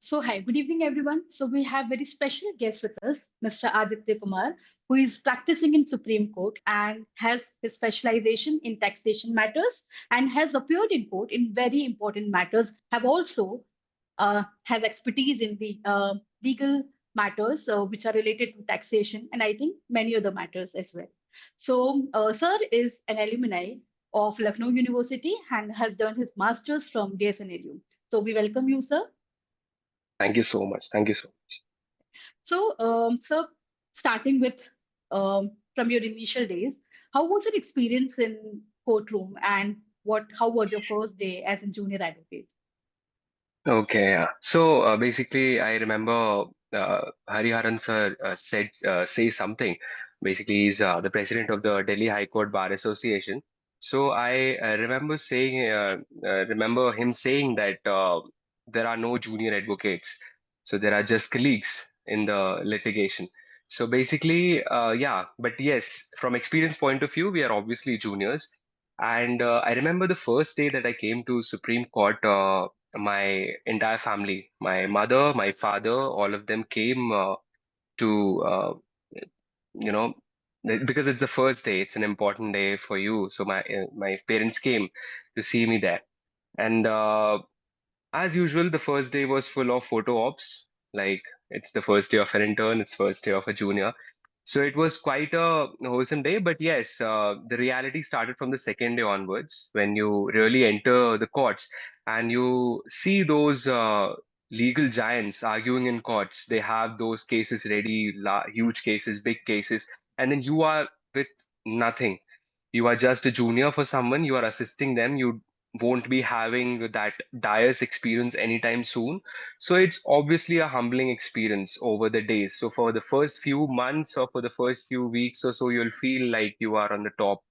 Hi, good evening, everyone. We have very special guest with us, Mr. Aditya Kumar, who is practicing in Supreme Court and has his specialization in taxation matters and has appeared in court in very important matters. Have also has expertise in the legal matters which are related to taxation, and I think many other matters as well. Sir is an alumni of Lucknow University and has done his masters from DSNLU. We welcome you, sir. Thank you so much. Thank you so much. So, starting with from your initial days, how was your experience in courtroom, and how was your first day as a junior advocate? Okay, yeah. So basically, I remember Hariharan sir say something. Basically, he's the president of the Delhi High Court Bar Association. So I remember him saying that there are no junior advocates. So there are just colleagues in the litigation. So basically, yeah. But yes, from experience point of view, we are obviously juniors. And I remember the first day that I came to Supreme Court. My entire family, my mother, my father, all of them came to, you know, because it's the first day, it's an important day for you. So my parents came to see me there. And as usual, the first day was full of photo ops. Like it's the first day of an intern, it's first day of a junior. So it was quite a wholesome day, but yes, the reality started from the second day onwards when you really enter the courts and you see those legal giants arguing in courts. They have those cases ready, huge cases, big cases, and then you are with nothing. You are just a junior for someone, you are assisting them, you won't be having that diverse experience anytime soon. So it's obviously a humbling experience over the days. So for the first few months or for the first few weeks or so, you'll feel like you are on the top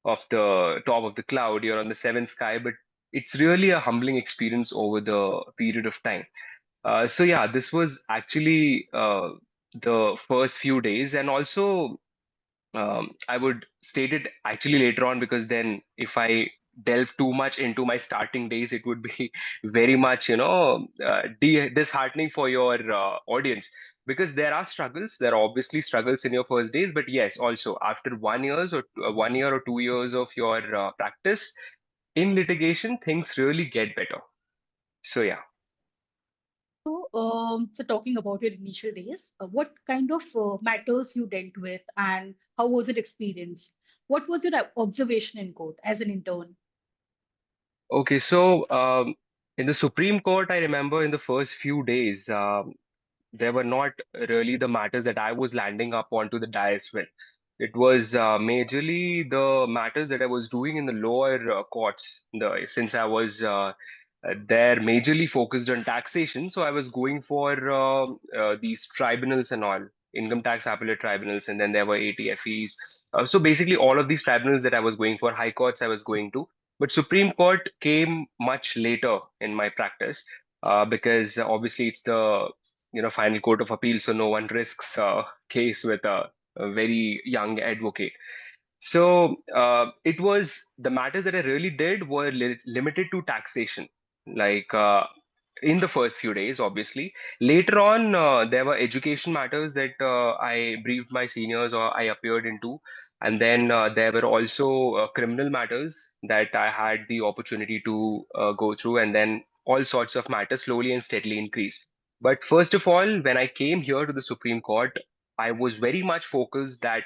of the cloud, you're on the seventh sky, but it's really a humbling experience over the period of time. So yeah, this was actually the first few days, and also I would state it actually later on because then if I delve too much into my starting days, it would be very much, disheartening for your audience because there are struggles. There are obviously struggles in your first days, but yes, also after 1 year or 2 years of your practice in litigation, things really get better. So yeah. So talking about your initial days, what kind of matters you dealt with, and how was it experience? What was your observation in court as an intern? Okay, so in the Supreme Court, I remember in the first few days, they were not really the matters that I was landing up onto the dais with. It was majorly the matters that I was doing in the lower courts. Since I was there majorly focused on taxation, so I was going for these tribunals and all, income tax appellate tribunals, and then there were ATFEs. So basically, all of these tribunals that I was going for, high courts I was going to, but Supreme Court came much later in my practice because obviously it's the final court of appeal, so no one risks a case with a very young advocate. So it was the matters that I really did were limited to taxation, like in the first few days, obviously. Later on, there were education matters that I briefed my seniors or I appeared into. And then there were also criminal matters that I had the opportunity to go through, and then all sorts of matters slowly and steadily increased. But first of all, when I came here to the Supreme Court, I was very much focused that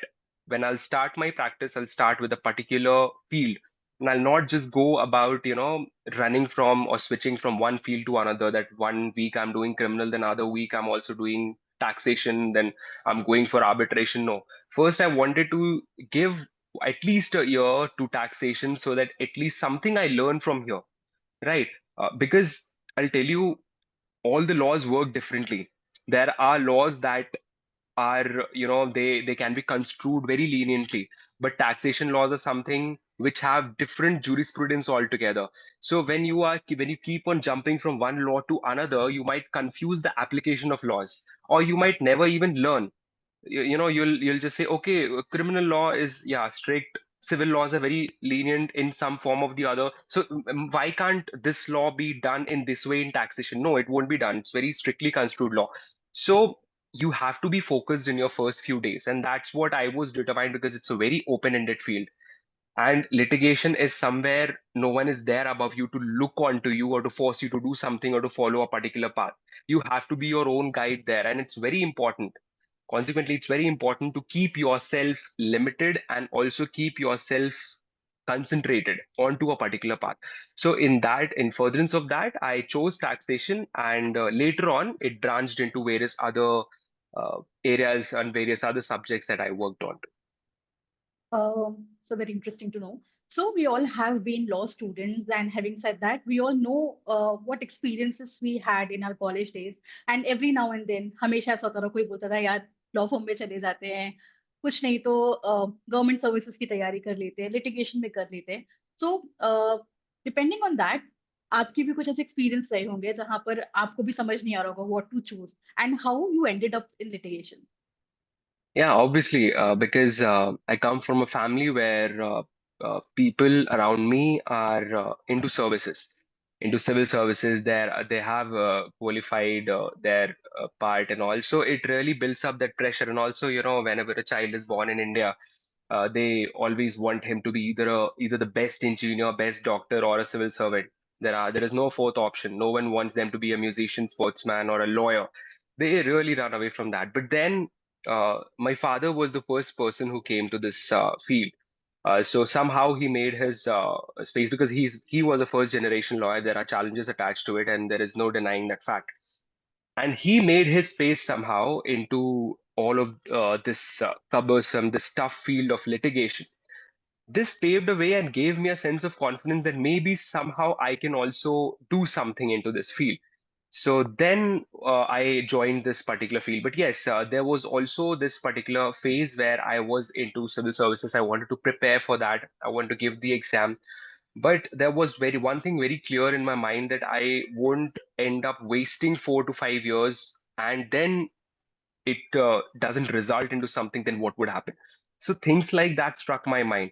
when I'll start my practice, I'll start with a particular field. And I'll not just go about, running from or switching from one field to another. That one week I'm doing criminal, then other week I'm also doing taxation, then I'm going for arbitration. No. First, I wanted to give at least a year to taxation so that at least something I learn from here, right? Because I'll tell you, all the laws work differently. There are laws that are they can be construed very leniently, but taxation laws are something which have different jurisprudence altogether. So when you keep on jumping from one law to another, you might confuse the application of laws, or you might never even learn. You'll just say, okay, criminal law is, yeah, strict, civil laws are very lenient in some form of the other. So why can't this law be done in this way in taxation? No, it won't be done. It's very strictly construed law. So you have to be focused in your first few days, and that's what I was determined, because it's a very open-ended field. And litigation is somewhere no one is there above you to look onto you or to force you to do something or to follow a particular path. You have to be your own guide there, and it's very important. Consequently, it's very important to keep yourself limited and also keep yourself concentrated onto a particular path. So, in furtherance of that, I chose taxation, and later on, it branched into various other areas and various other subjects that I worked on. So very interesting to know. So we all have been law students, and having said that, we all know what experiences we had in our college days. And every now and then, हमेशा ऐसा होता था, कोई बोलता था यार law firm में चले जाते हैं, कुछ नहीं तो गवर्नमेंट सर्विसेज की तैयारी कर लेते हैं, लिटिगेशन में कर लेते हैं. सो डिपेंडिंग ऑन दैट, आपके भी कुछ ऐसे एक्सपीरियंस रहे होंगे जहां पर आपको भी समझ नहीं आ रहा होगा what to choose and how you ended up in litigation. Yeah, obviously, because I come from a family where people around me are into services, into civil services. They have qualified their part, and also it really builds up that pressure. And also, whenever a child is born in India, they always want him to be either the best engineer, best doctor, or a civil servant. There is no fourth option. No one wants them to be a musician, sportsman, or a lawyer. They really run away from that. But then my father was the first person who came to this field. So somehow he made his space, because he was a first generation lawyer. There are challenges attached to it, and there is no denying that fact. And he made his space somehow into all of this cumbersome, this tough field of litigation. This paved a way and gave me a sense of confidence that maybe somehow I can also do something into this field. So then I joined this particular field. But yes, there was also this particular phase where I was into civil services. I wanted to prepare for that. I wanted to give the exam. But there was very one thing very clear in my mind, that I won't end up wasting 4 to 5 years and then it doesn't result into something, then what would happen? So things like that struck my mind.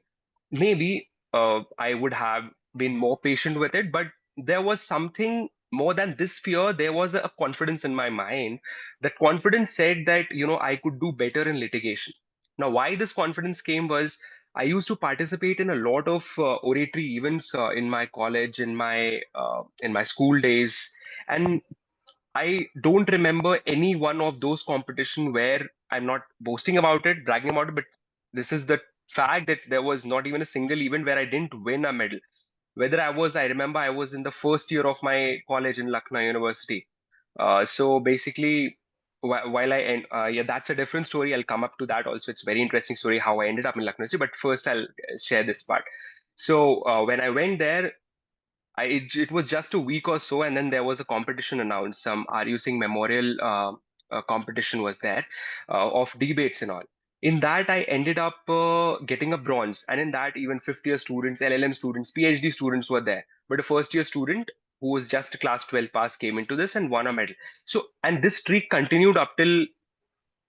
Maybe I would have been more patient with it, but there was something more than this fear. There was a confidence in my mind. That confidence said that, I could do better in litigation. Now, why this confidence came was, I used to participate in a lot of oratory events in my college, in my school days, and I don't remember any one of those competition where I'm not boasting about it, bragging about it, but this is the fact that there was not even a single event where I didn't win a medal. I remember I was in the first year of my college in Lucknow University. So basically, yeah, that's a different story. I'll come up to that also. It's a very interesting story how I ended up in Lucknow University. But first, I'll share this part. So when I went there, it was just a week or so, and then there was a competition announced. Some RU Singh Memorial competition was there of debates and all. In that, I ended up getting a bronze, and in that, even fifth year students, LLM students, PhD students were there. But a first year student who was just a class 12 pass came into this and won a medal. So, and this streak continued up till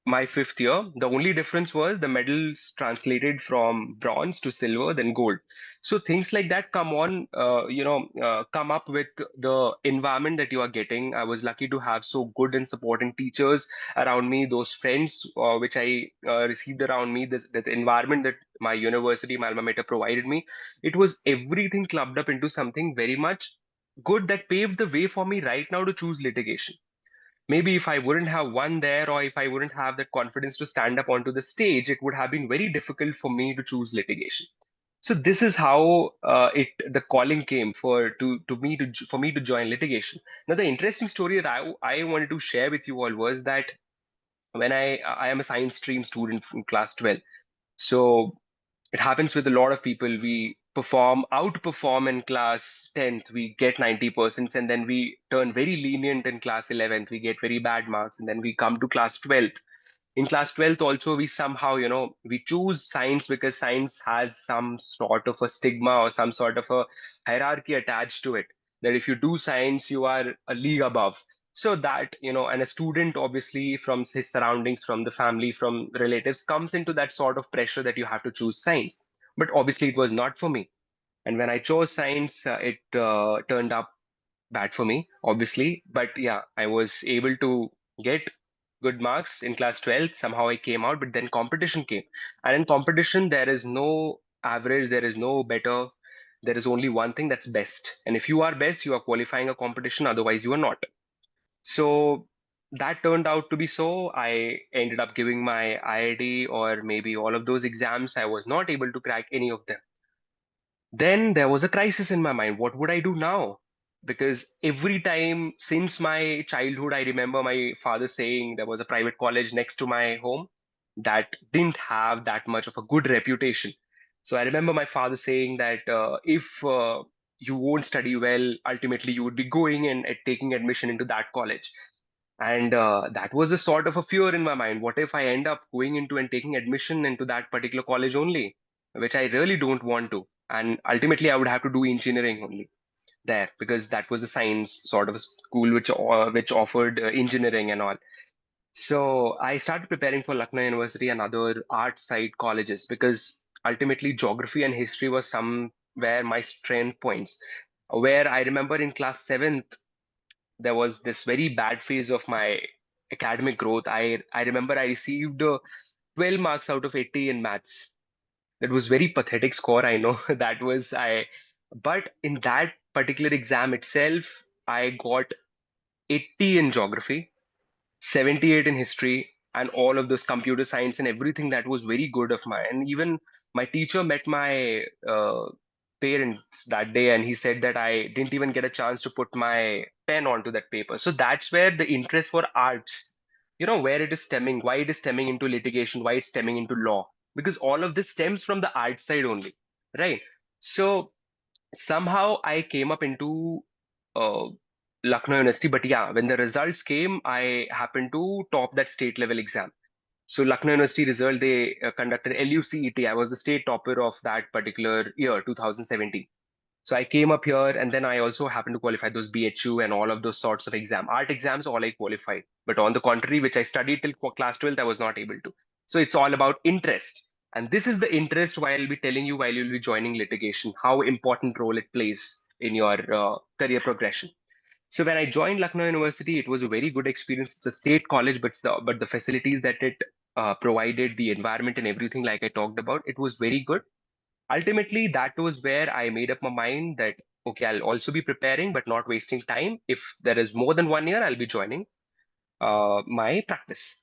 my fifth year. The only difference was the medals translated from bronze to silver, then gold. So things like that come up with the environment that you are getting. I was lucky to have so good and supporting teachers around me, those friends which I received around me, that environment that my university, my alma mater provided me. It was everything clubbed up into something very much good that paved the way for me right now to choose litigation. Maybe if I wouldn't have won there, or if I wouldn't have the confidence to stand up onto the stage, it would have been very difficult for me to choose litigation. So this is how the calling came for me to join litigation. Now the interesting story that I wanted to share with you all was that when I am a science stream student from class 12. So it happens with a lot of people. We outperform in class 10th, we get 90%, and then we turn very lenient in class 11th, we get very bad marks, and then we come to class 12th. In class 12th also, we somehow, we choose science because science has some sort of a stigma or some sort of a hierarchy attached to it, that if you do science, you are a league above. So that, and a student obviously from his surroundings, from the family, from relatives, comes into that sort of pressure that you have to choose science. but obviously it was not for me. And when I chose science, it turned up bad for me, obviously. But yeah, I was able to get good marks in class 12. Somehow I came out, but then competition came. And in competition, there is no average, there is no better. There is only one thing, that's best. And if you are best, you are qualifying a competition, otherwise, you are not. So that turned out to be so. I ended up giving my IIT or maybe all of those exams. I was not able to crack any of them. Then there was a crisis in my mind. What would I do now? Because every time since my childhood, I remember my father saying there was a private college next to my home that didn't have that much of a good reputation. So I remember my father saying that if you won't study well, ultimately you would be going and taking admission into that college. And that was a sort of a fear in my mind. What if I end up going into and taking admission into that particular college only, which I really don't want to? And ultimately, I would have to do engineering only there because that was a science sort of a school which offered engineering and all. So I started preparing for Lucknow University and other art side colleges because ultimately geography and history was somewhere my strength points. Where I remember in class seventh, there was this very bad phase of my academic growth. I remember I received 12 marks out of 80 in maths. That was very pathetic score, I know. That was I But in that particular exam itself, I got 80 in geography, 78 in history, and all of this computer science and everything. That was very good of mine. And even my teacher met my parents that day, and he said that I didn't even get a chance to put my pen onto that paper. So that's where the interest for arts, where it is stemming, why it is stemming into litigation, why it's stemming into law, because all of this stems from the art side only, right? So somehow I came up into uh, Lucknow University. But yeah, when the results came, I happened to top that state level exam. So Lucknow University result, they conducted LUCET. I was the state topper of that particular year, 2017. So I came up here, and then I also happened to qualify those BHU and all of those sorts of exam. Art exams, all I qualified. But on the contrary, which I studied till class 12th, I was not able to. So it's all about interest. And this is the interest why I'll be telling you while you'll be joining litigation, how important role it plays in your career progression. So when I joined Lucknow University, it was a very good experience. It's a state college, but the facilities that it provided, the environment and everything, like I talked about, it was very good. Ultimately, that was where I made up my mind that, okay, I'll also be preparing, but not wasting time. If there is more than 1 year, I'll be joining my practice.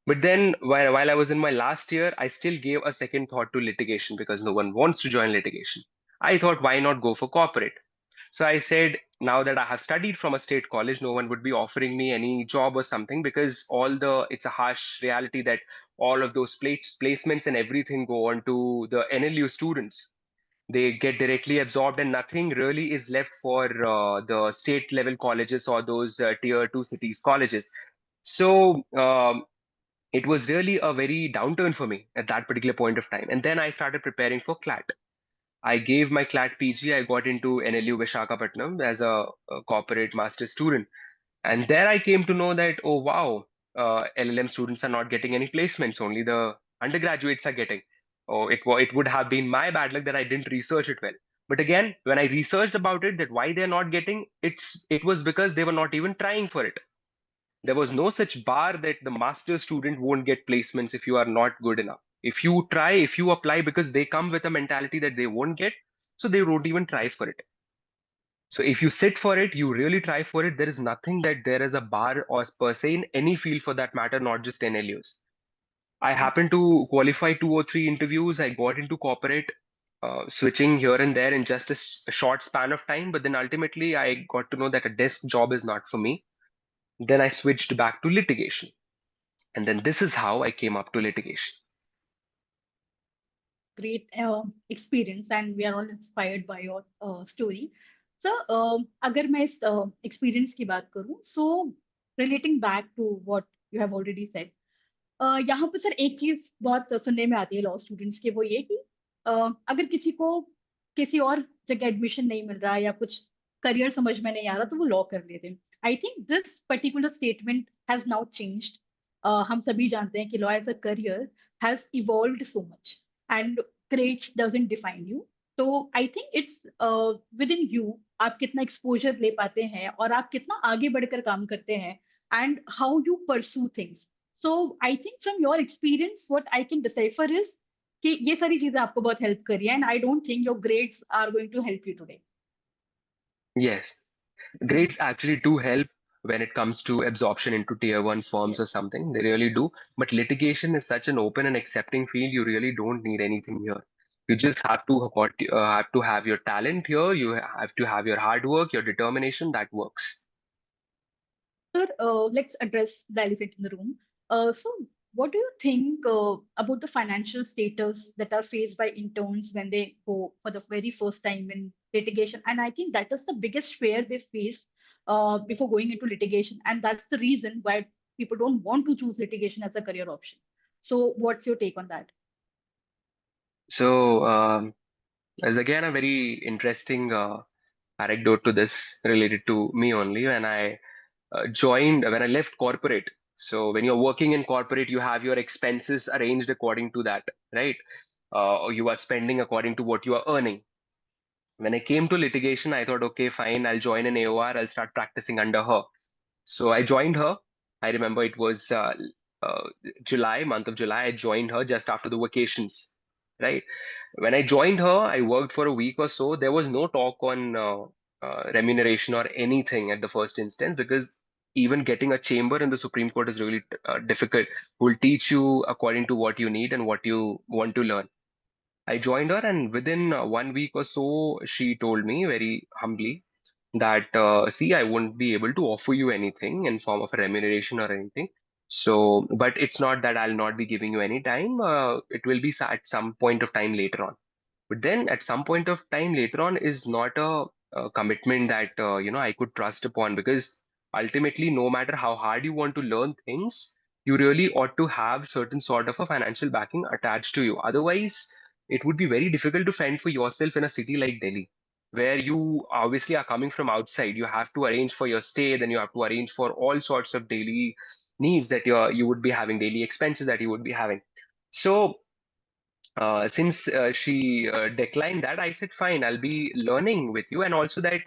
But then while I was in my last year, I still gave a second thought to litigation because no one wants to join litigation. I thought, why not go for corporate? So I said, now that I have studied from a state college, no one would be offering me any job or something because it's a harsh reality that all of those placements and everything go on to the NLU students. They get directly absorbed, and nothing really is left for the state level colleges or those tier two cities colleges. So it was really a very downturn for me at that particular point of time. And then I started preparing for CLAT. I gave my CLAT PG. I got into NLU Visakhapatnam as a corporate master student. And there I came to know that, oh, wow, LLM students are not getting any placements, only the undergraduates are getting. Oh, it would have been my bad luck that I didn't research it well. But again, when I researched about it, that why they're not getting, it was because they were not even trying for it. There was no such bar that the master student won't get placements if you are not good enough. If you try, if you apply, because they come with a mentality that they won't get, so they won't even try for it. So if you sit for it, you really try for it, there is nothing that there is a bar or per se in any field for that matter, not just NLUs. I happened to qualify two or three interviews. I got into corporate, switching here and there in just a short span of time. But then ultimately, I got to know that a desk job is not for me. Then I switched back to litigation. And then this is how I came up to litigation. Great experience, and we are all inspired by your story. So, अगर मैं इस experience की बात करूँ, so relating back to what you have already said, यहाँ पर sir एक चीज बहुत सुनने में आती है लॉ स्टूडेंट्स के, वो ये कि अगर किसी को किसी और जगह एडमिशन नहीं मिल रहा या कुछ करियर समझ में नहीं आ रहा तो वो लॉ कर लेते हैं. I think this particular statement has now changed. हम सभी जानते हैं कि law as a career has evolved so much, and grades doesn't define you. तो I think it's within you, आप कितना एक्सपोजर ले पाते हैं और आप कितना आगे बढ़कर काम करते हैं, and how you pursue things. So I think from your experience what I can decipher is कि ये सारी चीजें आपको बहुत हेल्प करी है, and I don't think your grades are going to help you today. Yes, grades actually do help when it comes to absorption into tier one firms or Yes. something. They really do. But litigation is such an open and accepting field. You really don't need anything here. You just have to have your talent here. You have to have your hard work, your determination. That works. Sir, let's address the elephant in the room. So, what do you think about the financial status that are faced by interns when they go for the very first time in litigation? And I think that is the biggest fear they face before going into litigation. And that's the reason why people don't want to choose litigation as a career option. So, what's your take on that? So, there's again a very interesting anecdote to this related to me only. When I left corporate. So when you're working in corporate, you have your expenses arranged according to that, right? Or you are spending according to what you are earning. When I came to litigation, I thought, okay, fine, I'll join an AOR, I'll start practicing under her. So I joined her. I remember it was uh, month of July. I joined her just after the vacations, right? When I joined her, I worked for a week or so. There was no talk on remuneration or anything at the first instance because even getting a chamber in the Supreme Court is really difficult. Who will teach you according to what you need and what you want to learn. I joined her, and within 1 week or so, she told me very humbly that, see, I won't be able to offer you anything in form of a remuneration or anything. So, but it's not that I'll not be giving you any time. It will be at some point of time later on. But then at some point of time later on is not a commitment that I could trust upon because ultimately, no matter how hard you want to learn things, you really ought to have certain sort of a financial backing attached to you. Otherwise, it would be very difficult to fend for yourself in a city like Delhi, where you obviously are coming from outside. You have to arrange for your stay, then you have to arrange for all sorts of daily needs that you would be having, daily expenses that you would be having. So since she declined that, I said, fine, I'll be learning with you. And also that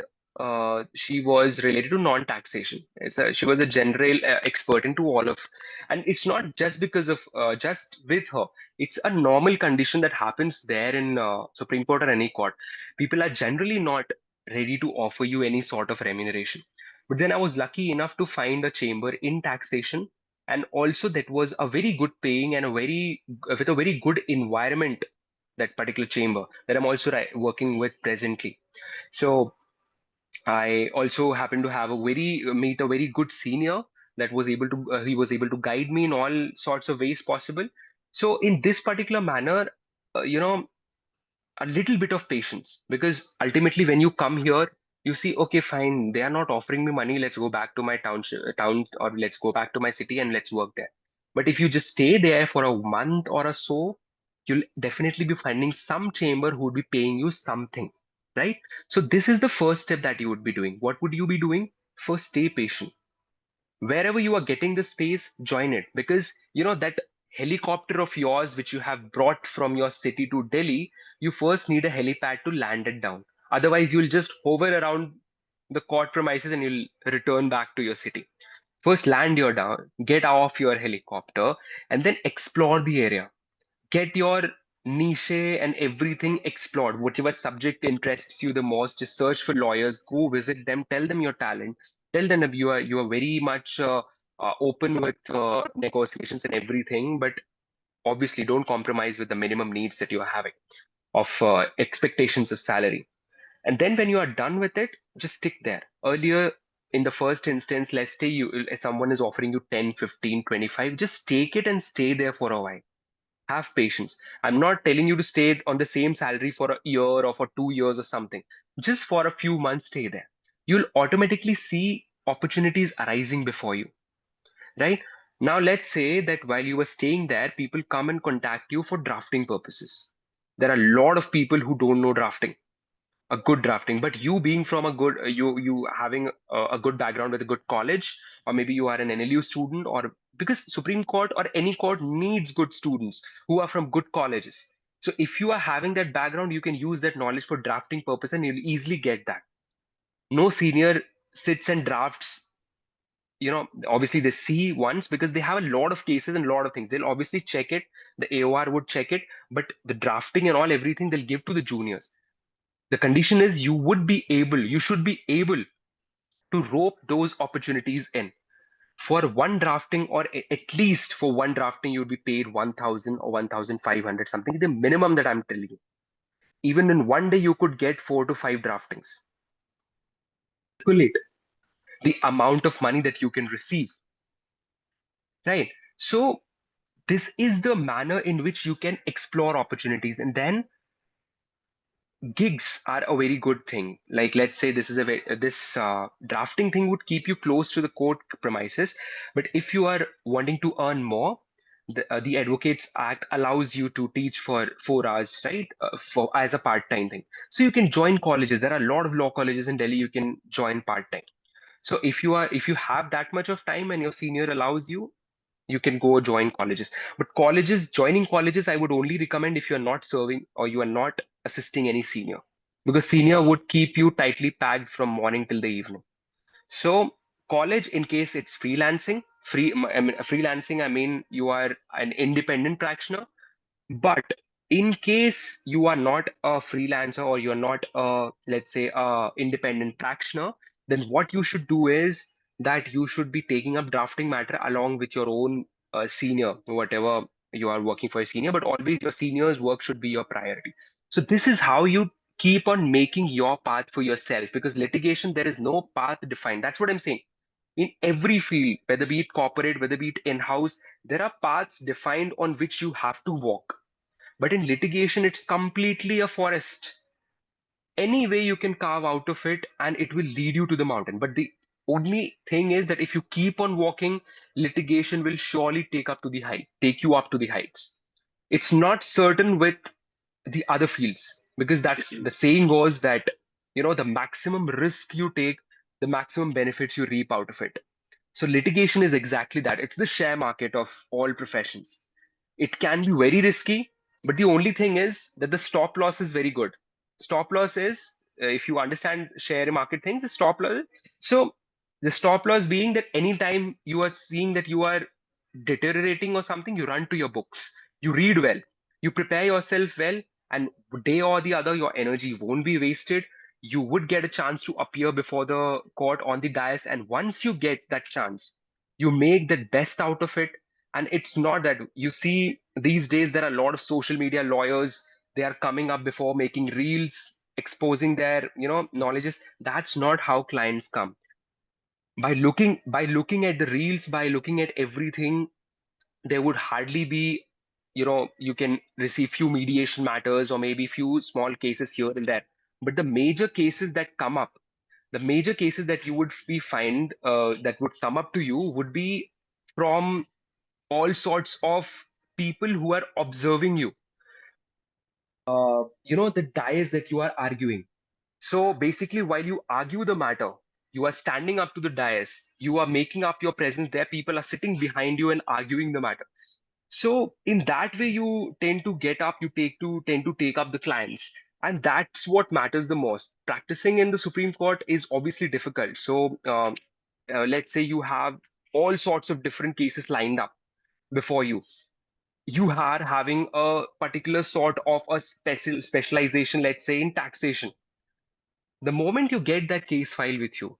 she was related to non-taxation. She was a general expert into all of, and it's not just because of just with her. It's a normal condition that happens there in Supreme Court or any court. People are generally not ready to offer you any sort of remuneration. But then I was lucky enough to find a chamber in taxation, and also that was a very good paying and a very with a very good environment, that particular chamber that I'm also working with presently. So I also happen to have a very meet a very good senior that was able to he was able to guide me in all sorts of ways possible. So in this particular manner, uh, you know a little bit of patience, because ultimately when you come here, you see, okay, fine, they are not offering me money, let's go back to my town, or let's go back to my city and let's work there. But if you just stay there for a month or a so, you'll definitely be finding some chamber who would be paying you something, right? So this is the first step that you would be doing. What would you be doing? First, stay patient. Wherever you are getting the space, join it, because that helicopter of yours which you have brought from your city to Delhi, you first need a helipad to land it down. Otherwise you'll just hover around the court premises and you'll return back to your city. First land your down, get off your helicopter, and then explore the area. Get your niche and everything explored. Whatever subject interests you the most, just search for lawyers, go visit them, tell them your talent, tell them that you are very much open with negotiations and everything, but obviously don't compromise with the minimum needs that you are having of expectations of salary. And then when you are done with it, just stick there. Earlier, in the first instance, let's say someone is offering you 10, 15, 25, just take it and stay there for a while. Have patience. I'm not telling you to stay on the same salary for a year or for 2 years or something. Just for a few months, stay there. You'll automatically see opportunities arising before you, right? Now, let's say that while you were staying there, people come and contact you for drafting purposes. There are a lot of people who don't know drafting, a good drafting, but you being from a good you having a good background with a good college, or maybe you are an NLU student, or because Supreme Court or any court needs good students who are from good colleges, So if you are having that background, you can use that knowledge for drafting purpose and you'll easily get that. No senior sits and drafts, obviously they see once because they have a lot of cases and a lot of things. They'll obviously check it. The AOR would check it, but the drafting and all everything they'll give to the juniors. The condition is you should be able to rope those opportunities in. For one drafting, or at least for one drafting, you would be paid 1,000 or 1,500, something, the minimum that I'm telling you. Even in one day, you could get 4 to 5 draftings. Calculate the amount of money that you can receive, right? So, this is the manner in which you can explore opportunities. And then gigs are a very good thing. Like, let's say this is this drafting thing would keep you close to the court premises, but if you are wanting to earn more, the Advocates Act allows you to teach for 4 hours, right? For as a part-time thing. So you can join colleges. There are a lot of law colleges in Delhi. You can join part-time. So if you have that much of time and your senior allows you, you can go join colleges. But joining colleges, I would only recommend if you're not serving or you are not assisting any senior, because senior would keep you tightly packed from morning till the evening. So college, in case it's freelancing, I mean, you are an independent practitioner. But in case you are not a freelancer or you're not a, let's say, a independent practitioner, then what you should do is that you should be taking up drafting matter along with your own senior, whatever you are working for a senior, but always your senior's work should be your priority. So this is how you keep on making your path for yourself, because litigation, there is no path defined. That's what I'm saying. In every field, whether be it corporate, whether be it in-house, there are paths defined on which you have to walk. But in litigation, it's completely a forest. Any way you can carve out of it, and it will lead you to the mountain. But the only thing is that if you keep on walking, litigation will surely take you up to the heights. It's not certain with the other fields, because that's the saying goes that, the maximum risk you take, the maximum benefits you reap out of it. So litigation is exactly that. It's the share market of all professions. It can be very risky, but the only thing is that the stop loss is very good. Stop loss is, if you understand share market things, the stop loss. So the stop loss being that anytime you are seeing that you are deteriorating or something, you run to your books, you read well, you prepare yourself well, and day or the other, your energy won't be wasted. You would get a chance to appear before the court on the dais, and once you get that chance, you make the best out of it. And it's not that you see these days there are a lot of social media lawyers, they are coming up before making reels, exposing their knowledges. That's not how clients come. By looking at the reels, by looking at everything, there would hardly be, you can receive few mediation matters or maybe few small cases here and there. But the major cases that come up, the major cases that you would be find that would come up to you would be from all sorts of people who are observing you. The dais that you are arguing. So basically, while you argue the matter, you are standing up to the dais, you are making up your presence there, people are sitting behind you and arguing the matter. So in that way, you tend to get up, tend to take up the clients. And that's what matters the most. Practicing in the Supreme Court is obviously difficult. So let's say you have all sorts of different cases lined up before you. You are having a particular sort of a specialization, let's say in taxation. The moment you get that case file with you,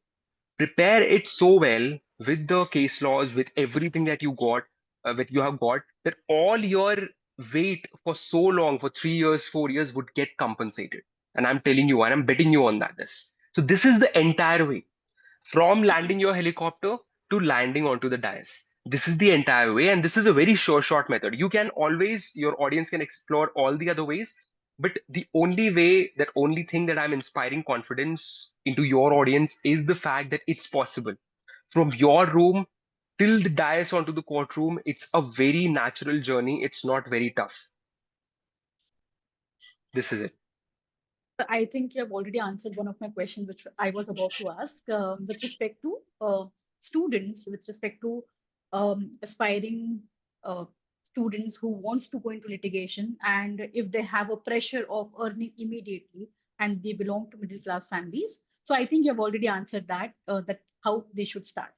prepare it so well with the case laws, with everything that you have got, that all your wait for so long, for 3 years, 4 years, would get compensated. And I'm telling you, and I'm betting you on that. This is the entire way from landing your helicopter to landing onto the dais. This is the entire way, and this is a very short method. You can always, your audience can explore all the other ways, but the only thing that I'm inspiring confidence into your audience is the fact that it's possible. From your room till the dais onto the courtroom, it's a very natural journey. It's not very tough. This is it. I think you have already answered one of my questions, which I was about to ask, with respect to students, with respect to aspiring uh, students who wants to go into litigation, and if they have a pressure of earning immediately and they belong to middle class families. So I think you have already answered that, that how they should start.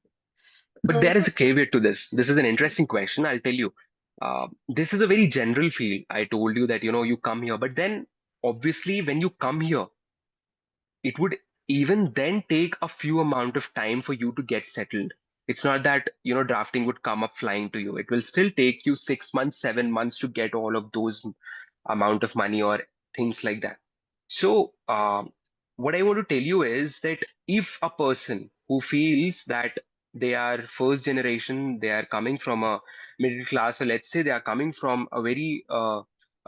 But there So is a caveat to this. This is an interesting question. I'll tell you. This is a very general field. I told you that, you come here, but then obviously when you come here, it would even then take a few amount of time for you to get settled. It's not that, drafting would come up flying to you. It will still take you 6 months, 7 months to get all of those amount of money or things like that. So, what I want to tell you is that if a person who feels that they are first generation, they are coming from a middle class, or let's say they are coming from a very a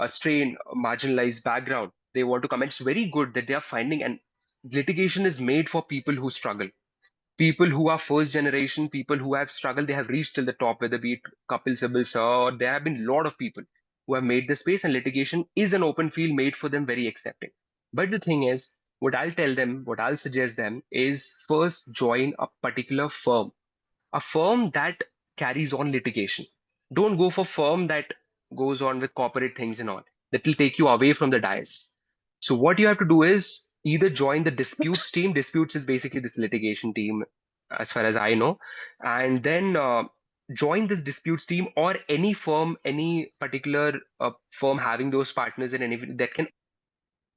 strained, marginalized background, they want to come. It's very good that they are finding, and litigation is made for people who struggle, people who are first generation, people who have struggled, they have reached till the top, whether be it Kapil Sibal sir, or there have been a lot of people who have made the space, and litigation is an open field made for them, very accepting. But the thing is, what I'll tell them, what I'll suggest them is first join a particular firm, a firm that carries on litigation. Don't go for firm that goes on with corporate things and all. That will take you away from the dais. So what you have to do is either join the disputes team. Disputes is basically this litigation team, as far as I know, and then join this disputes team, or any firm, any particular firm having those partners and any that can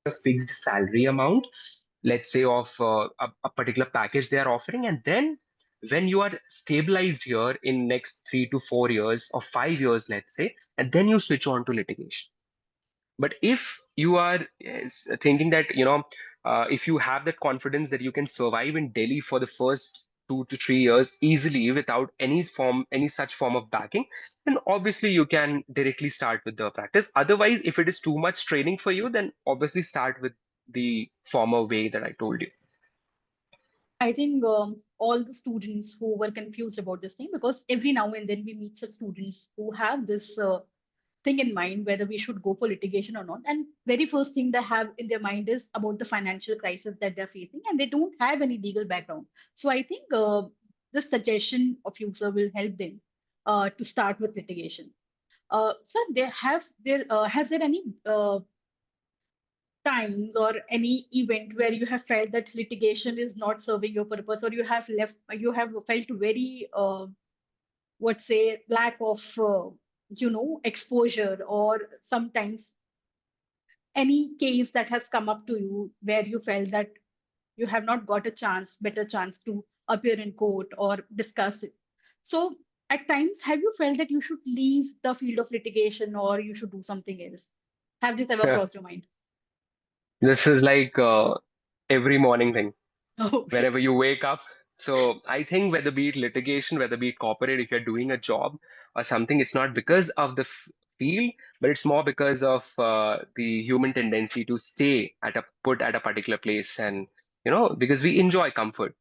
a fixed salary amount, let's say of a particular package they are offering, and then when you are stabilized here in next 3 to 4 years or 5 years, let's say, and then you switch on to litigation. But if you are thinking that, if you have that confidence that you can survive in Delhi for the first 2 to 3 years easily without any such form of backing, then obviously you can directly start with the practice. Otherwise, if it is too much training for you, then obviously start with the former way that I told you. I think all the students who were confused about this thing, because every now and then we meet such students who have this thing in mind whether we should go for litigation or not. And very first thing they have in their mind is about the financial crisis that they're facing, and they don't have any legal background. So I think the suggestion of you, sir, will help them to start with litigation. Sir, has there any times or any event where you have felt that litigation is not serving your purpose, or you have felt very what say lack of exposure, or sometimes any case that has come up to you where you felt that you have not got a better chance to appear in court or discuss it. So at times, have you felt that you should leave the field of litigation or you should do something else? Have this ever crossed your mind? This is like every morning thing Okay. whenever you wake up. So I think whether be it litigation, whether be it corporate, if you're doing a job or something, it's not because of the field, but it's more because of the human tendency to stay put at a particular place, and because we enjoy comfort.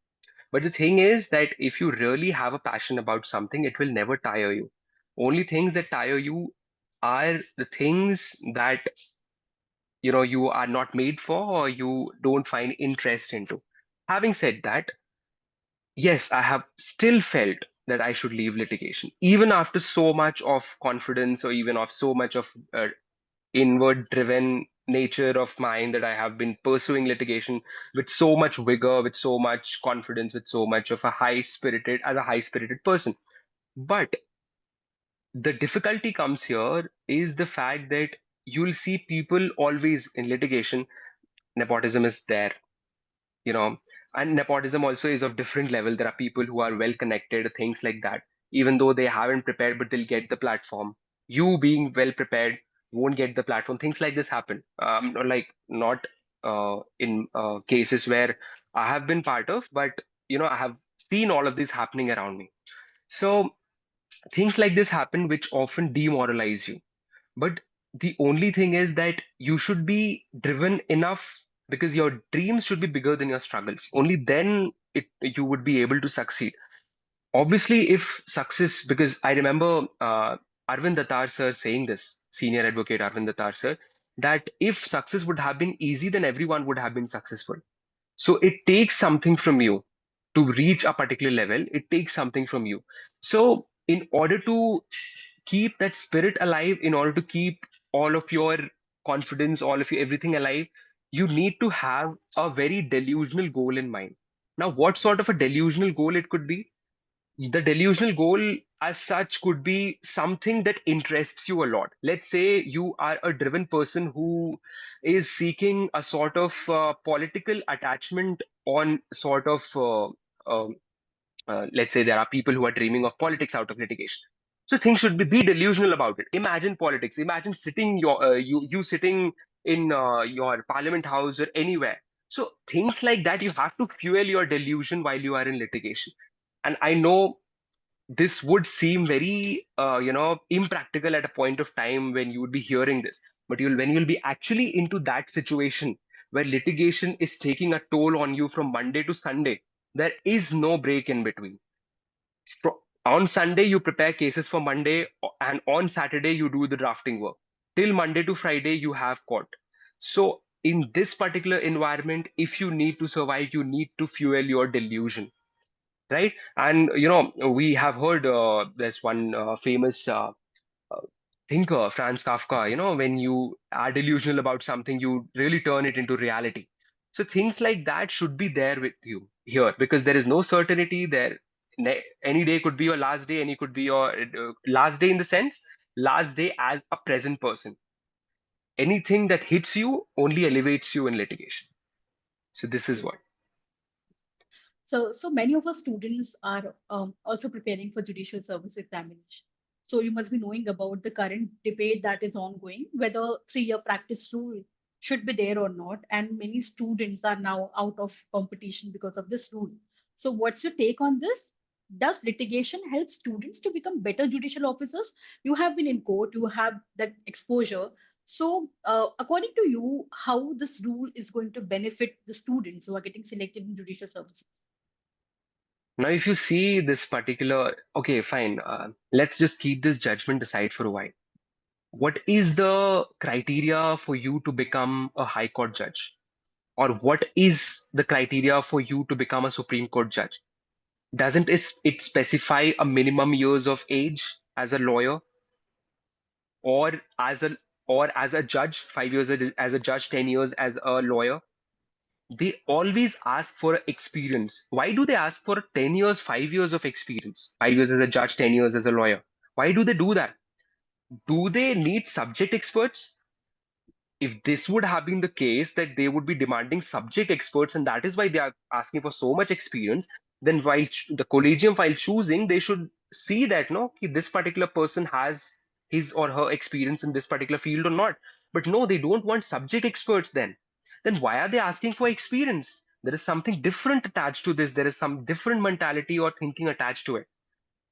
But the thing is that if you really have a passion about something, it will never tire you. Only things that tire you are the things that you are not made for, or you don't find interest into. Having said that, yes, I have still felt that I should leave litigation, even after so much of confidence, or even of so much of inward driven nature of mine, that I have been pursuing litigation with so much vigor, with so much confidence, with so much of a high spirited person. But the difficulty comes here is the fact that you'll see people always in litigation, nepotism is there, you know and nepotism also is of different level. There are people who are well connected, things like that, even though they haven't prepared, but they'll get the platform. You being well prepared won't get the platform. Things like this happen, not in cases where I have been part of, but I have seen all of this happening around me. So things like this happen, which often demoralize you. But the only thing is that you should be driven enough, because your dreams should be bigger than your struggles. Only then you would be able to succeed. Obviously, if success, because I remember Arvind Datar sir saying this, senior advocate Arvind Datar sir, that if success would have been easy, then everyone would have been successful. So it takes something from you to reach a particular level. It takes something from you. So in order to keep that spirit alive, in order to keep all of your confidence, all of your everything alive, you need to have a very delusional goal in mind. Now, what sort of a delusional goal it could be? The delusional goal as such could be something that interests you a lot. Let's say you are a driven person who is seeking a sort of political attachment on sort of um, let's say there are people who are dreaming of politics out of litigation. So things should be delusional about it. Imagine politics. Imagine sitting you sitting in your parliament house or anywhere. So things like that, you have to fuel your delusion while you are in litigation. And I know this would seem very impractical at a point of time when you would be hearing this, but you'll be actually into that situation where litigation is taking a toll on you from Monday to Sunday. There is no break in between. On Sunday you prepare cases for Monday, and on Saturday you do the drafting work. Till Monday to Friday you have court. So in this particular environment, if you need to survive, you need to fuel your delusion, right? And we have heard there's one famous uh, thinker, Franz Kafka. When you are delusional about something, you really turn it into reality. So things like that should be there with you here, because there is no certainty there. Any day could be your last day, any could be your last day, in the sense last day as a present person. Anything that hits you only elevates you in litigation. So this is what. So many of our students are also preparing for judicial service examination. So you must be knowing about the current debate that is ongoing, whether 3-year practice rule should be there or not. And many students are now out of competition because of this rule. So what's your take on this? Does litigation help students to become better judicial officers? You have been in court, you have that exposure. So, according to you, how this rule is going to benefit the students who are getting selected in judicial services? Now, if you see this particular, okay, fine, let's just keep this judgment aside for a while. What is the criteria for you to become a high court judge? Or what is the criteria for you to become a Supreme Court judge? Doesn't it specify a minimum years of age as a lawyer, or as a judge, 5 years as a judge, 10 years as a lawyer? They always ask for experience. Why do they ask for 10 years, 5 years of experience? 5 years as a judge, 10 years as a lawyer. Why do they do that? Do they need subject experts? If this would have been the case, that they would be demanding subject experts, and that is why they are asking for so much experience, then the collegium, while choosing, they should see that no, this particular person has his or her experience in this particular field or not. But no, they don't want subject experts. Then why are they asking for experience? There is something different attached to this. There is some different mentality or thinking attached to it.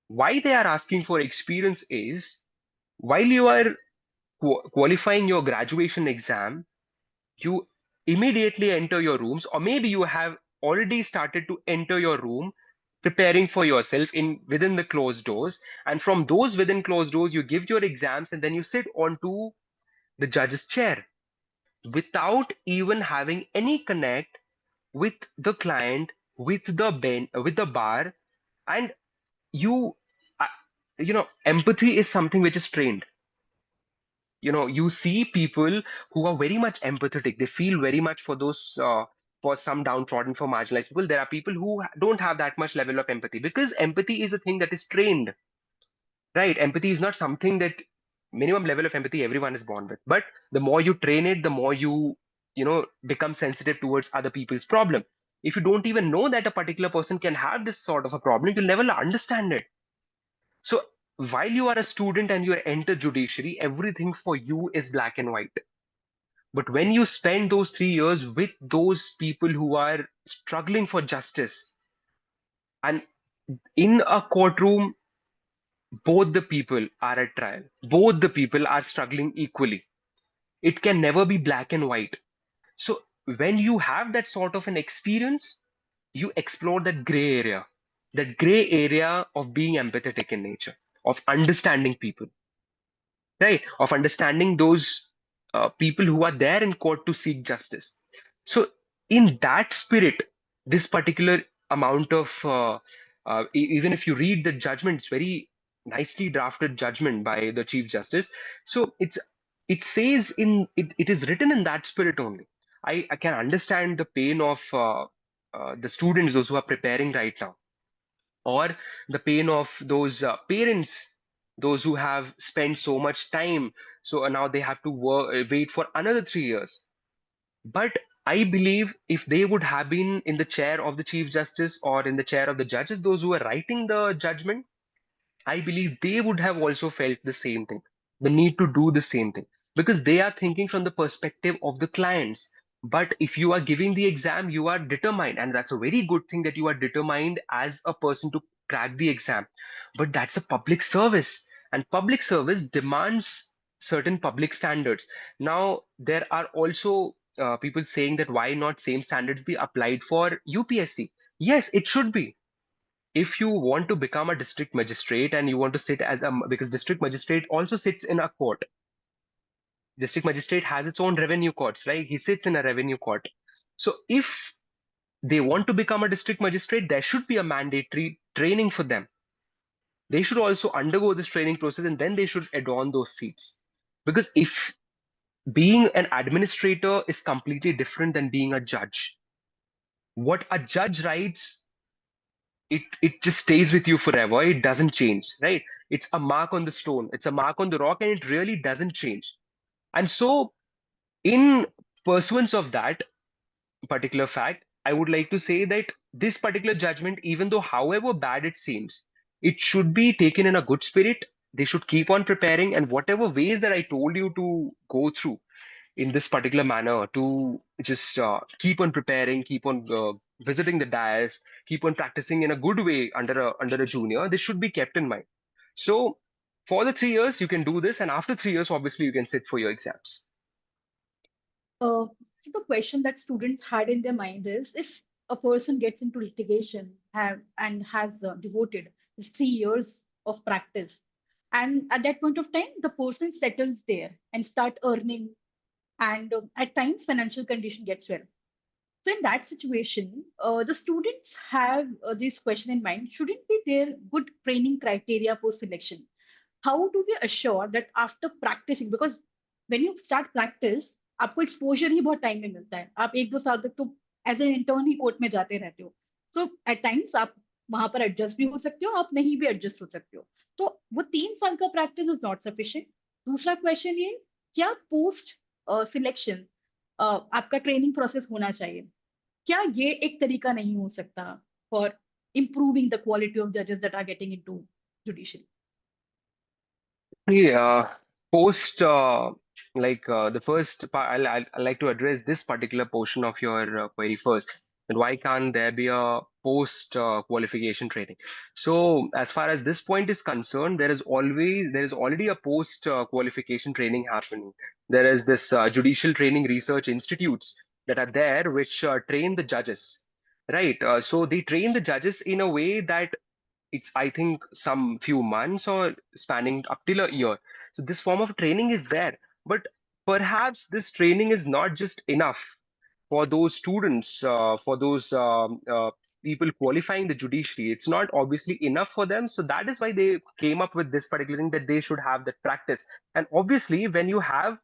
Why they are asking for experience is, while you are qualifying your graduation exam, you immediately enter your rooms, or maybe you have already started to enter your room, preparing for yourself in within the closed doors. And from those within closed doors, you give your exams, and then you sit onto the judge's chair without even having any connect with the client, with the with the bar. And you uh, empathy is something which is trained. You see people who are very much empathetic. They feel very much for those for some downtrodden, for marginalized people. There are people who don't have that much level of empathy, because empathy is a thing that is trained, right? Empathy is not something that, minimum level of empathy everyone is born with, but the more you train it, the more you become sensitive towards other people's problem. If you don't even know that a particular person can have this sort of a problem, you'll never understand it. So while you are a student and you enter judiciary, everything for you is black and white. But when you spend those 3 years with those people who are struggling for justice, and in a courtroom, both the people are at trial, both the people are struggling equally. It can never be black and white. So when you have that sort of an experience, you explore that gray area of being empathetic in nature, of understanding people, right? Of understanding those people who are there in court to seek justice. So, in that spirit, this particular amount of, even if you read the judgment, it's very nicely drafted judgment by the Chief Justice. So it says in it, it is written in that spirit only. I can understand the pain of the students, those who are preparing right now, or the pain of those parents, those who have spent so much time. So now they have to wait for another 3 years. But I believe if they would have been in the chair of the Chief Justice or in the chair of the judges, those who are writing the judgment, I believe they would have also felt the same thing, the need to do the same thing, because they are thinking from the perspective of the clients. But if you are giving the exam, you are determined, and that's a very good thing that you are determined as a person to crack the exam. But that's a public service, and public service demands certain public standards. Now, there are also people saying that why not same standards be applied for UPSC? Yes, it should be. If you want to become a district magistrate and you want to sit as a, because district magistrate also sits in a court. District magistrate has its own revenue courts, right? He sits in a revenue court. So if they want to become a district magistrate, there should be a mandatory training for them. They should also undergo this training process and then they should adorn those seats. Because if being an administrator is completely different than being a judge, what a judge writes, it just stays with you forever. It doesn't change, right? It's a mark on the stone, it's a mark on the rock, and it really doesn't change. And so, in pursuance of that particular fact, I would like to say that this particular judgment, even though however bad it seems, it should be taken in a good spirit. They should keep on preparing, and whatever ways that I told you to go through in this particular manner, to just keep on preparing, keep on visiting the dais, keep on practicing in a good way under a junior. This should be kept in mind. So for the 3 years, you can do this, and after 3 years, obviously, you can sit for your exams. Uh, so the question that students had in their mind is if a person gets into litigation and has devoted his 3 years of practice, and at that point of time, the person settles there and start earning, and at times financial condition gets well. So in that situation, the students have this question in mind: shouldn't be there good training criteria post selection? How do we assure that after practicing, because when you start practice, आपको exposure ही बहुत time में मिलता है, आप 1-2 साल तक तो as an intern he court में जाते रहते हो, so at times आप वहां पर adjust भी हो सकते हो, आप नहीं भी adjust हो सकते हो, तो वो 3 साल का practice is not sufficient. दूसरा question ये, क्या post selection आपका training process होना चाहिए? क्या ये एक तरीका नहीं हो सकता for improving the quality of judges that are getting into judiciary? Yeah, post the first part, I'd like to address this particular portion of your query first. And why can't there be a post qualification training? So, as far as this point is concerned, there is already a post qualification training happening. There is this judicial training research institutes that are there which train the judges, right? So they train the judges in a way that it's, I think, some few months or spanning up till a year. So this form of training is there, but perhaps this training is not just enough for those students, for those people qualifying the judiciary. It's not obviously enough for them. So that is why they came up with this particular thing, that they should have that practice. And obviously, when you have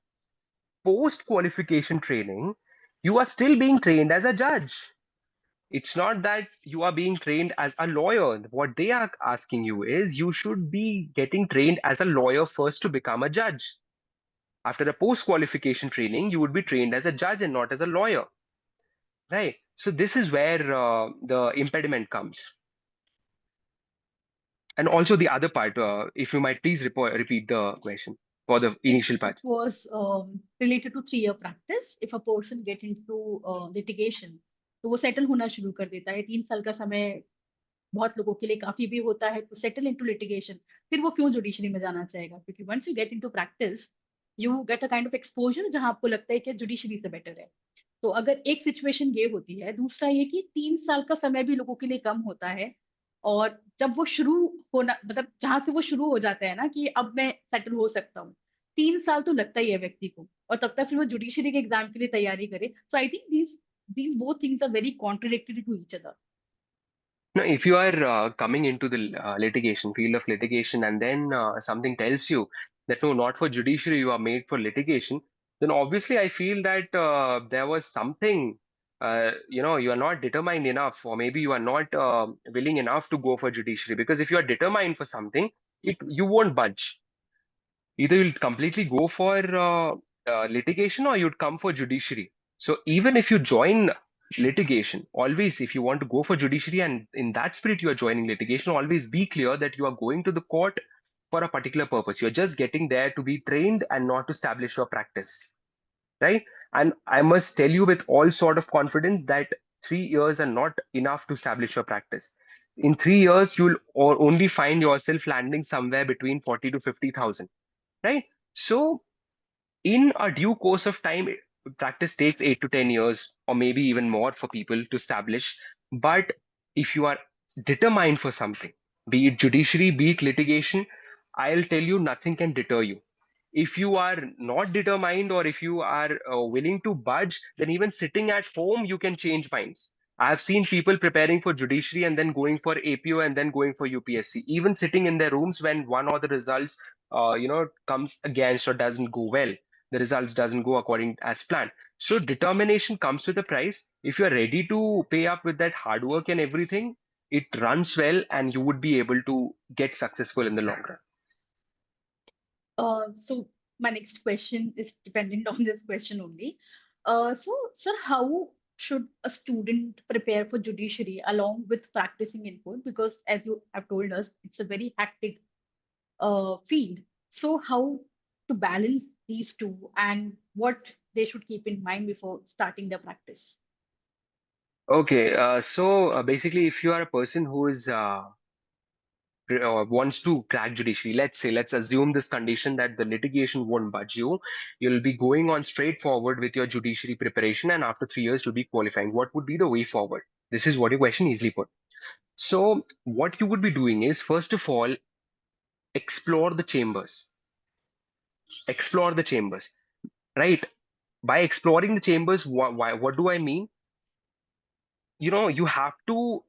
post qualification training, you are still being trained as a judge. It's not that you are being trained as a lawyer. What they are asking you is you should be getting trained as a lawyer first to become a judge. After the post qualification training, you would be trained as a judge and not as a lawyer, right? So this is where the impediment comes. And also the other part, if you might please repeat the question for the It, initial it parts. was related to 3 year practice. If a person get into litigation, तो वो settle होना शुरू कर देता है, 3 साल का समय बहुत लोगों के लिए काफी भी होता है टू सेटल इनटू लिटिगेशन, फिर वो क्यों जुडिशरी में जाना चाहेगा? क्योंकि once you get into practice, you get a kind of exposure जहां आपको लगता है कि जुडिशरी से बेटर है। तो अगर एक सिचुएशन ये होती है, दूसरा ये कि 3 साल का समय भी लोगों के लिए कम होता है, और जब वो शुरू होना, मतलब जहां से वो शुरू हो जाता है ना कि अब मैं सेटल हो सकता हूँ, 3 साल तो लगता ही है व्यक्ति को, और तब तक फिर वो जुडिशरी के एग्जाम के लिए तैयारी करे। So I think these both things are very contradictory to each other. Now, if you are coming into the litigation field of litigation, and then something tells you that no, not for judiciary, you are made for litigation, then obviously I feel that there was something, you are not determined enough, or maybe you are not willing enough to go for judiciary. Because if you are determined for something, you won't budge. Either you'll completely go for litigation, or you'd come for judiciary. So even if you join litigation, always, if you want to go for judiciary and in that spirit you are joining litigation, always be clear that you are going to the court for a particular purpose. You're just getting there to be trained and not to establish your practice, right? And I must tell you with all sort of confidence that 3 years are not enough to establish your practice. In 3 years, you'll or only find yourself landing somewhere between 40 to 50,000, right? So in a due course of time, practice takes 8 to 10 years, or maybe even more for people to establish. But if you are determined for something, be it judiciary, be it litigation, I'll tell you nothing can deter you. If you are not determined, or if you are willing to budge, then even sitting at home, you can change minds. I have seen people preparing for judiciary and then going for APO and then going for UPSC, even sitting in their rooms when one or the results, comes against or doesn't go well. The results doesn't go according as planned. So determination comes with a price. If you're ready to pay up with that hard work and everything, it runs well and you would be able to get successful in the long run. So my next question is dependent on this question only. So, sir, how should a student prepare for judiciary along with practicing in court? Because as you have told us, it's a very hectic field. So, how to balance these two and what they should keep in mind before starting their practice? Okay, so basically, if you are a person who is wants to crack judiciary, let's assume this condition that the litigation won't budge you, you'll be going on straightforward with your judiciary preparation, and after 3 years, you'll be qualifying. What would be the way forward? This is what your question easily put. So, what you would be doing is, first of all, explore the chambers. Explore the chambers, right? By exploring the chambers, what do I mean? You have to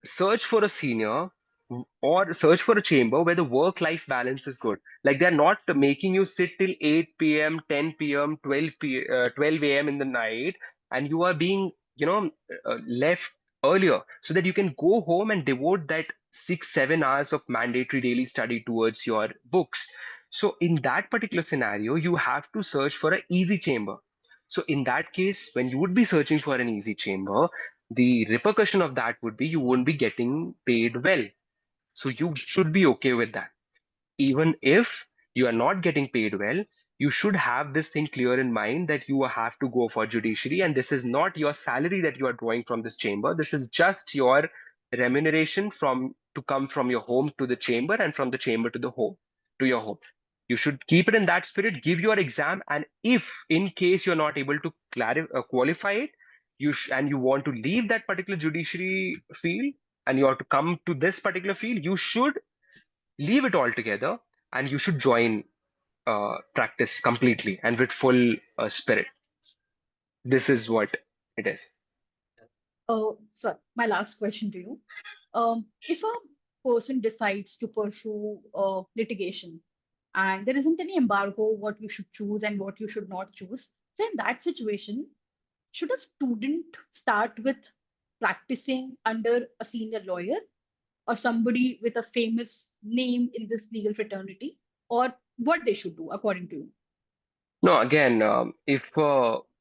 search for a senior, or search for a chamber where the work life balance is good. Like they're not making you sit till 8 p.m., 10 p.m., 12 a.m. in the night, and you are being, left earlier so that you can go home and devote that 6, 7 hours of mandatory daily study towards your books. So, in that particular scenario, you have to search for an easy chamber. So, in that case, when you would be searching for an easy chamber, the repercussion of that would be you won't be getting paid well. So you should be okay with that. Even if you are not getting paid well, you should have this thing clear in mind that you have to go for judiciary, and this is not your salary that you are drawing from this chamber. This is just your remuneration from to come from your home to the chamber, and from the chamber to the home to your home. You should keep it in that spirit, give your exam, and if in case you're not able to qualify it, and you want to leave that particular judiciary field and you have to come to this particular field, you should leave it all together and you should join practice completely and with full spirit. This is what it is. So my last question to you. If a person decides to pursue litigation and there isn't any embargo, what you should choose and what you should not choose, so in that situation, should a student start with practicing under a senior lawyer or somebody with a famous name in this legal fraternity, or what they should do according to you? No, again, if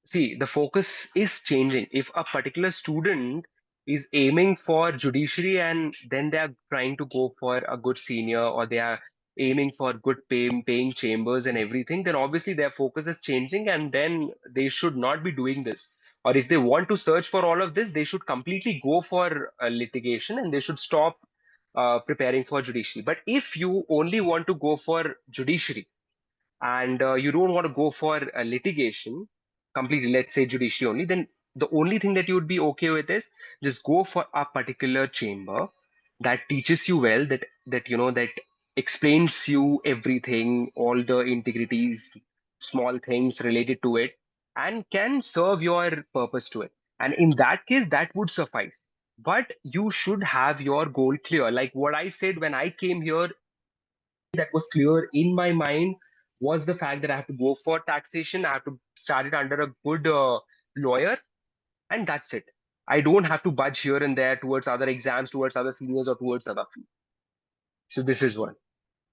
see, the focus is changing. If a particular student is aiming for judiciary and then they are trying to go for a good senior, or they are aiming for paying chambers and everything, then obviously their focus is changing, and then they should not be doing this. Or if they want to search for all of this, they should completely go for litigation and they should stop preparing for judiciary. But if you only want to go for judiciary, and you don't want to go for a litigation completely, let's say judiciary only, then the only thing that you would be okay with is just go for a particular chamber that teaches you well, that explains you everything, all the integrities, small things related to it, and can serve your purpose to it. And in that case, that would suffice. but you should have your goal clear. Like what I said when I came here, that was clear in my mind was the fact that I have to go for taxation. I have to start it under a good lawyer, and that's it. I don't have to budge here and there towards other exams, towards other seniors, or towards other field. So this is one.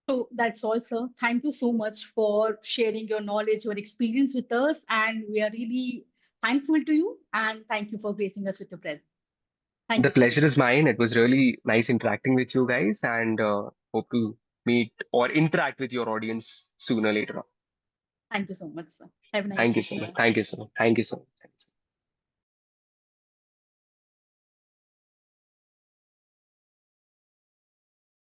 So that's all, sir. Thank you so much for sharing your knowledge, your experience with us. And we are really thankful to you. And thank you for gracing us with your presence. Thank The you so pleasure much. is mine. It was really nice interacting with you guys, and hope to meet or interact with your audience sooner later on. Thank you so much, sir. Have a nice Thank you day. so much. Bye. Thank you so much. Thank you so much. Thank you so much.